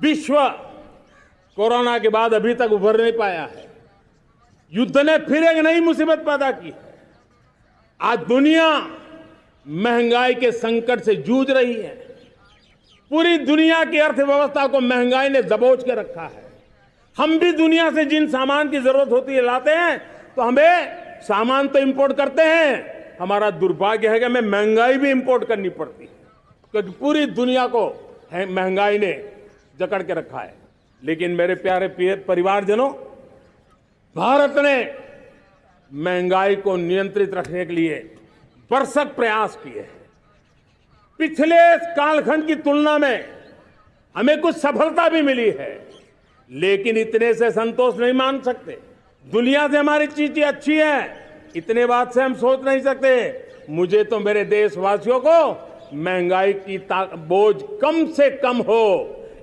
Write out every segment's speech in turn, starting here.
विश्व कोरोना के बाद अभी तक उभर नहीं पाया है। युद्ध ने फिर एक नई मुसीबत पैदा की है। आज दुनिया महंगाई के संकट से जूझ रही है। पूरी दुनिया की अर्थव्यवस्था को महंगाई ने दबोच के रखा है। हम भी दुनिया से जिन सामान की जरूरत होती है लाते हैं, तो हमें सामान तो इंपोर्ट करते हैं। हमारा दुर्भाग्य है कि हमें महंगाई भी इंपोर्ट करनी पड़ती है, क्योंकि पूरी दुनिया को महंगाई ने जकड़ के रखा है। लेकिन मेरे प्यारे परिवारजनों, भारत ने महंगाई को नियंत्रित रखने के लिए भरसक प्रयास किए हैं। पिछले कालखंड की तुलना में हमें कुछ सफलता भी मिली है, लेकिन इतने से संतोष नहीं मान सकते। दुनिया से हमारी चीजें अच्छी हैं, इतने बात से हम सोच नहीं सकते। मुझे तो मेरे देशवासियों को महंगाई की बोझ कम से कम हो,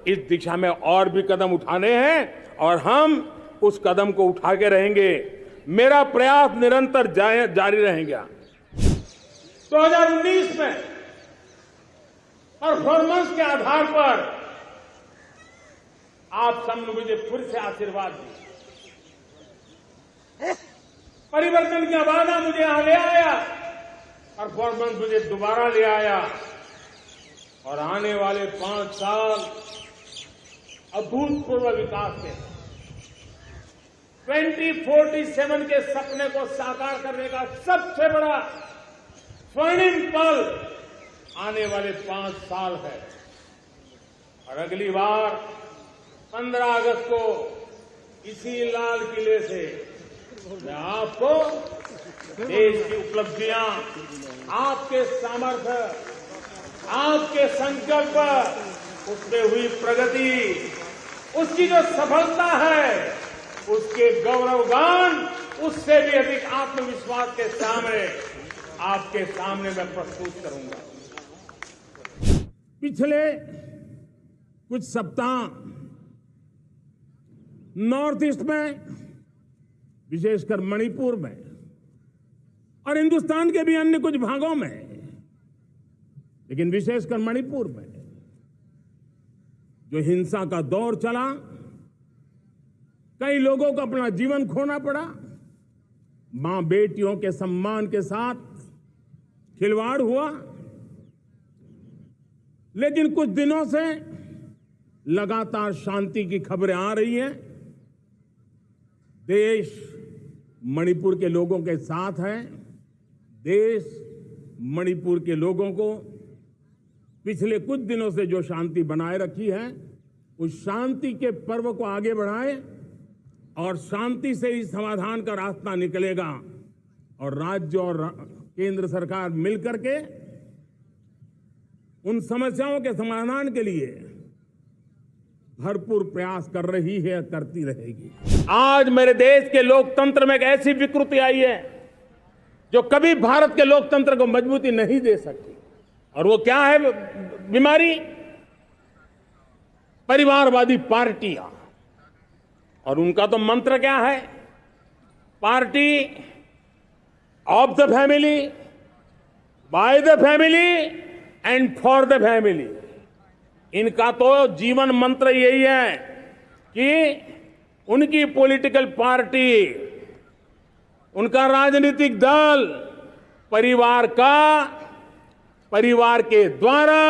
इस दिशा में और भी कदम उठाने हैं और हम उस कदम को उठा के रहेंगे। मेरा प्रयास निरंतर जारी रहेगा। 2019 में परफॉर्मेंस के आधार पर आप सबने मुझे फिर से आशीर्वाद दिया। परिवर्तन का वादा मुझे यहां ले आया, परफॉर्मेंस मुझे दोबारा ले आया और आने वाले 5 साल अभूतपूर्व विकास के 2047 के सपने को साकार करने का सबसे बड़ा स्वर्णिम पल आने वाले 5 साल है। और अगली बार 15 अगस्त को इसी लाल किले से मैं आपको देश की उपलब्धियां, आपके सामर्थ्य, आपके संकल्प, उसमें हुई प्रगति, उसकी जो सफलता है, उसके गौरवगान, उससे भी अधिक आत्मविश्वास के सामने आपके सामने मैं प्रस्तुत करूंगा। पिछले कुछ सप्ताह नॉर्थ ईस्ट में, विशेषकर मणिपुर में और हिंदुस्तान के भी अन्य कुछ भागों में, लेकिन विशेषकर मणिपुर में जो हिंसा का दौर चला, कई लोगों को अपना जीवन खोना पड़ा। मां बेटियों के सम्मान के साथ खिलवाड़ हुआ। लेकिन कुछ दिनों से लगातार शांति की खबरें आ रही हैं। देश मणिपुर के लोगों के साथ है। देश मणिपुर के लोगों को पिछले कुछ दिनों से जो शांति बनाए रखी है, उस शांति के पर्व को आगे बढ़ाए और शांति से ही समाधान का रास्ता निकलेगा। और राज्य और केंद्र सरकार मिलकर के उन समस्याओं के समाधान के लिए भरपूर प्रयास कर रही है, करती रहेगी। आज मेरे देश के लोकतंत्र में एक ऐसी विकृति आई है जो कभी भारत के लोकतंत्र को मजबूती नहीं दे सकती। और वो क्या है बीमारी? परिवारवादी पार्टियां। और उनका तो मंत्र क्या है? Party of the family, by the family and for the family. इनका तो जीवन मंत्र यही है कि उनकी पॉलिटिकल पार्टी, उनका राजनीतिक दल परिवार का, परिवार के द्वारा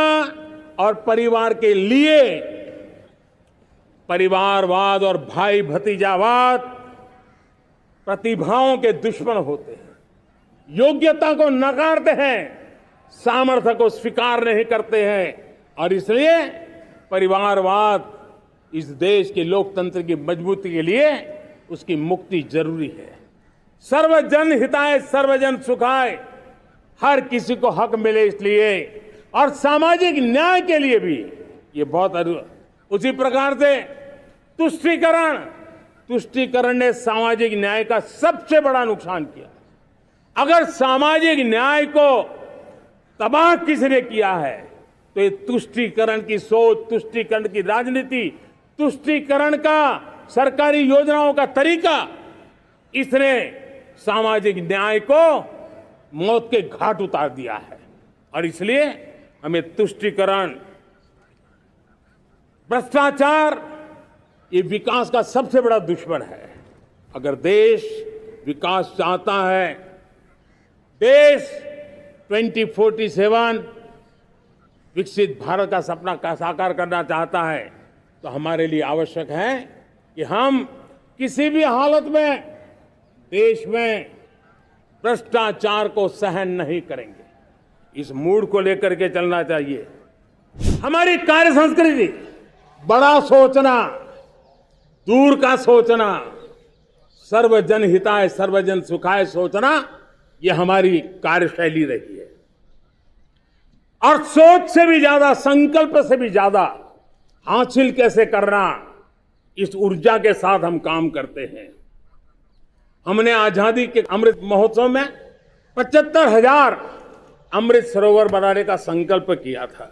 और परिवार के लिए, परिवारवाद और भाई भतीजावाद प्रतिभाओं के दुश्मन होते हैं, योग्यता को नकारते हैं, सामर्थ्य को स्वीकार नहीं करते हैं। और इसलिए परिवारवाद इस देश के लोकतंत्र की मजबूती के लिए उसकी मुक्ति जरूरी है। सर्वजन हिताय सर्वजन सुखाय, हर किसी को हक मिले इसलिए, और सामाजिक न्याय के लिए भी ये बहुत। उसी प्रकार से तुष्टीकरण ने सामाजिक न्याय का सबसे बड़ा नुकसान किया। अगर सामाजिक न्याय को तबाह किसने किया है तो ये तुष्टीकरण की सोच, तुष्टीकरण की राजनीति, तुष्टीकरण का सरकारी योजनाओं का तरीका, इसने सामाजिक न्याय को मौत के घाट उतार दिया है। और इसलिए हमें तुष्टीकरण भ्रष्टाचार ये विकास का सबसे बड़ा दुश्मन है। अगर देश विकास चाहता है, देश 2047 विकसित भारत का सपना का साकार करना चाहता है, तो हमारे लिए आवश्यक है कि हम किसी भी हालत में देश में भ्रष्टाचार को सहन नहीं करेंगे। इस मूड को लेकर के चलना चाहिए। हमारी कार्य संस्कृति बड़ा सोचना, दूर का सोचना, सर्वजन हिताय सर्वजन सुखाय सोचना, यह हमारी कार्यशैली रही है। और सोच से भी ज्यादा, संकल्प से भी ज्यादा हासिल कैसे करना, इस ऊर्जा के साथ हम काम करते हैं। हमने आजादी के अमृत महोत्सव में 75,000 अमृत सरोवर बनाने का संकल्प किया था।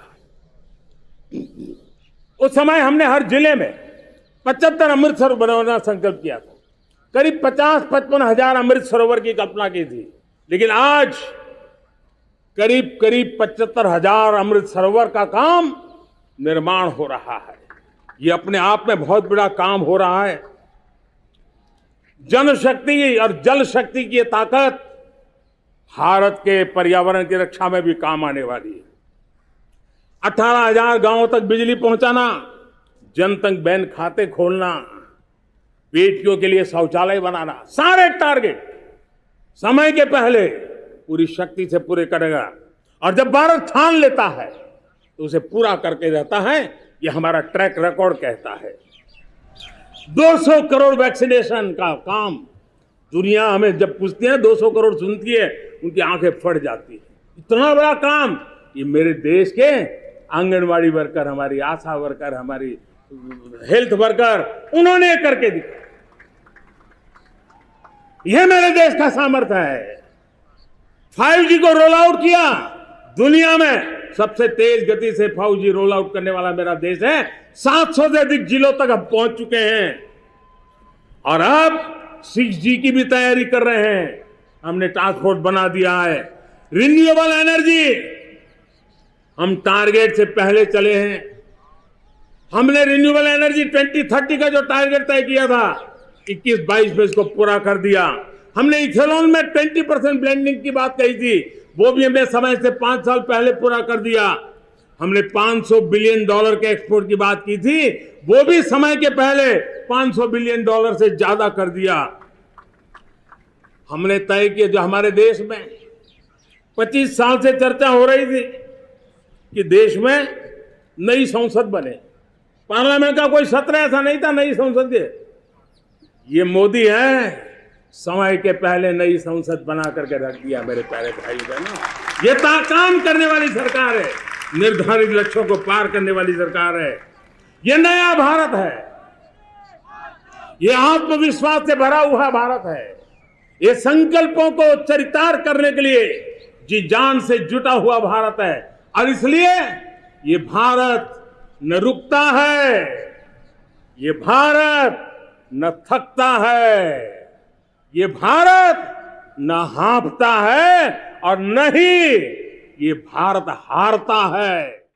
उस समय हमने हर जिले में 75 अमृत सरोवर बनाना संकल्प किया था। करीब 50-55 हजार अमृत सरोवर की कल्पना की थी, लेकिन आज करीब 75,000 अमृत सरोवर का काम निर्माण हो रहा है। ये अपने आप में बहुत बड़ा काम हो रहा है। जनशक्ति और जल शक्ति की ताकत भारत के पर्यावरण की रक्षा में भी काम आने वाली है। 18,000 गांवों तक बिजली पहुंचाना, जनधन बैंक खाते खोलना, बेटियों के लिए शौचालय बनाना, सारे टारगेट समय के पहले पूरी शक्ति से पूरे करेगा। और जब भारत ठान लेता है तो उसे पूरा करके रहता है। यह हमारा ट्रैक रिकॉर्ड कहता है। 200 करोड़ वैक्सीनेशन का काम, दुनिया हमें जब पूछती है 200 करोड़ सुनती है, उनकी आंखें फट जाती है। इतना बड़ा काम ये मेरे देश के आंगनवाड़ी वर्कर, हमारी आशा वर्कर, हमारी हेल्थ वर्कर, उन्होंने करके दिखाया। यह मेरे देश का सामर्थ्य है। 5G को रोल आउट किया, दुनिया में सबसे तेज गति से 5G रोल आउट करने वाला मेरा देश है। 700 से अधिक जिलों तक हम पहुंच चुके हैं और अब 6G की भी तैयारी कर रहे हैं। हमने टास्क फोर्स बना दिया है। रिन्यूएबल एनर्जी, हम टारगेट से पहले चले हैं। हमने रिन्यूएबल एनर्जी 2030 का जो टारगेट तय किया था, 21-22 में इसको पूरा कर दिया। हमने इथेनॉल में 20% ब्लेंडिंग की बात कही थी, वो भी हमने समय से 5 साल पहले पूरा कर दिया। हमने $500 बिलियन के एक्सपोर्ट की बात की थी, वो भी समय के पहले $500 बिलियन से ज्यादा कर दिया। हमने तय किया, जो हमारे देश में 25 साल से चर्चा हो रही थी कि देश में नई संसद बने, पार्लियामेंट का कोई सत्र ऐसा नहीं था नई संसद के। ये मोदी है, समय के पहले नई संसद बना करके रख दिया। मेरे प्यारे भाई बहनों, ये काम करने वाली सरकार है, निर्धारित लक्ष्यों को पार करने वाली सरकार है। ये नया भारत है, ये आत्मविश्वास से भरा हुआ भारत है। ये संकल्पों को चरितार्थ करने के लिए जी जान से जुटा हुआ भारत है। और इसलिए ये भारत न रुकता है, ये भारत न थकता है, ये भारत न हाँफता है और न ही ये भारत हारता है।